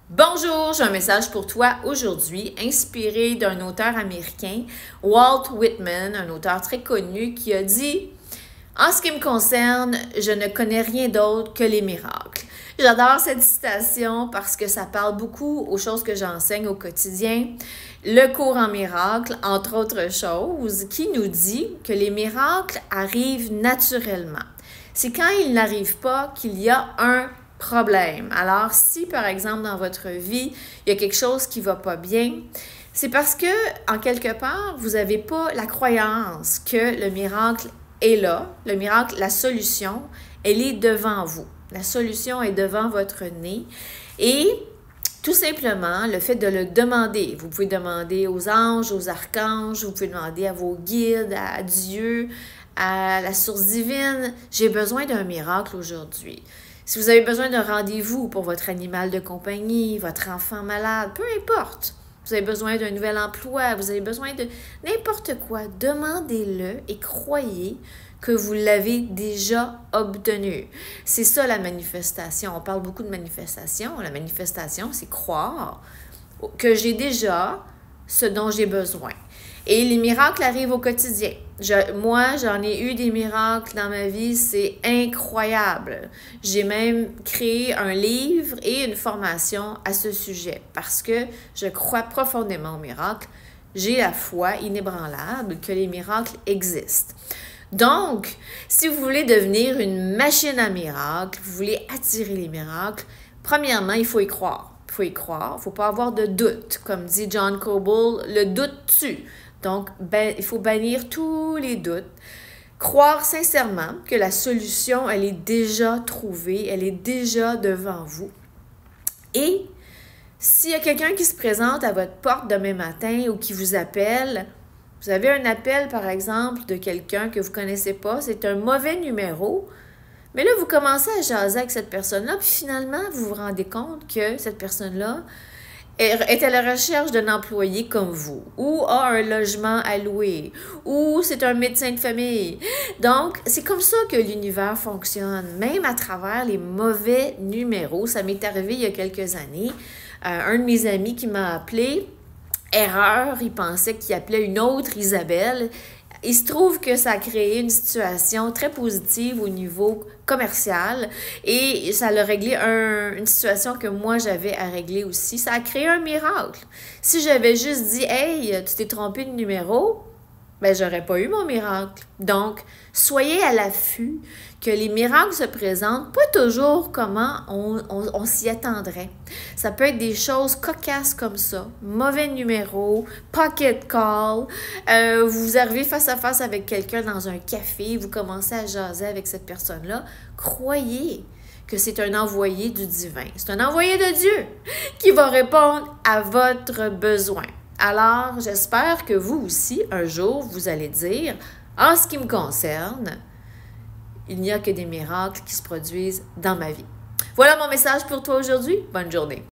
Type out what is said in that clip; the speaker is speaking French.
Bonjour, j'ai un message pour toi aujourd'hui, inspiré d'un auteur américain, Walt Whitman, un auteur très connu, qui a dit « En ce qui me concerne, je ne connais rien d'autre que les miracles. » J'adore cette citation parce que ça parle beaucoup aux choses que j'enseigne au quotidien. Le cours en miracles, entre autres choses, qui nous dit que les miracles arrivent naturellement. C'est quand ils n'arrivent pas qu'il y a un problème. Alors, si par exemple dans votre vie, il y a quelque chose qui ne va pas bien, c'est parce que, en quelque part, vous n'avez pas la croyance que le miracle est là. Le miracle, la solution, elle est devant vous. La solution est devant votre nez. Et tout simplement, le fait de le demander. Vous pouvez demander aux anges, aux archanges, vous pouvez demander à vos guides, à Dieu, à la source divine. J'ai besoin d'un miracle aujourd'hui. Si vous avez besoin d'un rendez-vous pour votre animal de compagnie, votre enfant malade, peu importe. Vous avez besoin d'un nouvel emploi, vous avez besoin de n'importe quoi, demandez-le et croyez que vous l'avez déjà obtenu. C'est ça la manifestation. On parle beaucoup de manifestation. La manifestation, c'est croire que j'ai déjà ce dont j'ai besoin. Et les miracles arrivent au quotidien. Moi, j'en ai eu des miracles dans ma vie, c'est incroyable. J'ai même créé un livre et une formation à ce sujet parce que je crois profondément aux miracles. J'ai la foi inébranlable que les miracles existent. Donc, si vous voulez devenir une machine à miracles, vous voulez attirer les miracles, premièrement, il faut y croire. Il faut y croire, il ne faut pas avoir de doute. Comme dit John Coble, le doute tue. Donc, il faut bannir tous les doutes. Croire sincèrement que la solution, elle est déjà trouvée, elle est déjà devant vous. Et s'il y a quelqu'un qui se présente à votre porte demain matin ou qui vous appelle, vous avez un appel, par exemple, de quelqu'un que vous ne connaissez pas, c'est un mauvais numéro, mais là, vous commencez à jaser avec cette personne-là, puis finalement, vous vous rendez compte que cette personne-là est à la recherche d'un employé comme vous, ou a un logement à louer, ou c'est un médecin de famille. Donc, c'est comme ça que l'univers fonctionne, même à travers les mauvais numéros. Ça m'est arrivé il y a quelques années. Un de mes amis qui m'a appelé, erreur, il pensait qu'il appelait une autre Isabelle. Il se trouve que ça a créé une situation très positive au niveau commercial et ça a réglé une situation que moi j'avais à régler aussi. Ça a créé un miracle. Si j'avais juste dit « Hey, tu t'es trompé de numéro », ben j'aurais pas eu mon miracle. Donc, soyez à l'affût que les miracles se présentent pas toujours comment on s'y attendrait. Ça peut être des choses cocasses comme ça, mauvais numéro, pocket call, vous arrivez face à face avec quelqu'un dans un café, vous commencez à jaser avec cette personne-là, croyez que c'est un envoyé du divin. C'est un envoyé de Dieu qui va répondre à votre besoin. Alors, j'espère que vous aussi, un jour, vous allez dire, en ce qui me concerne, il n'y a que des miracles qui se produisent dans ma vie. Voilà mon message pour toi aujourd'hui. Bonne journée.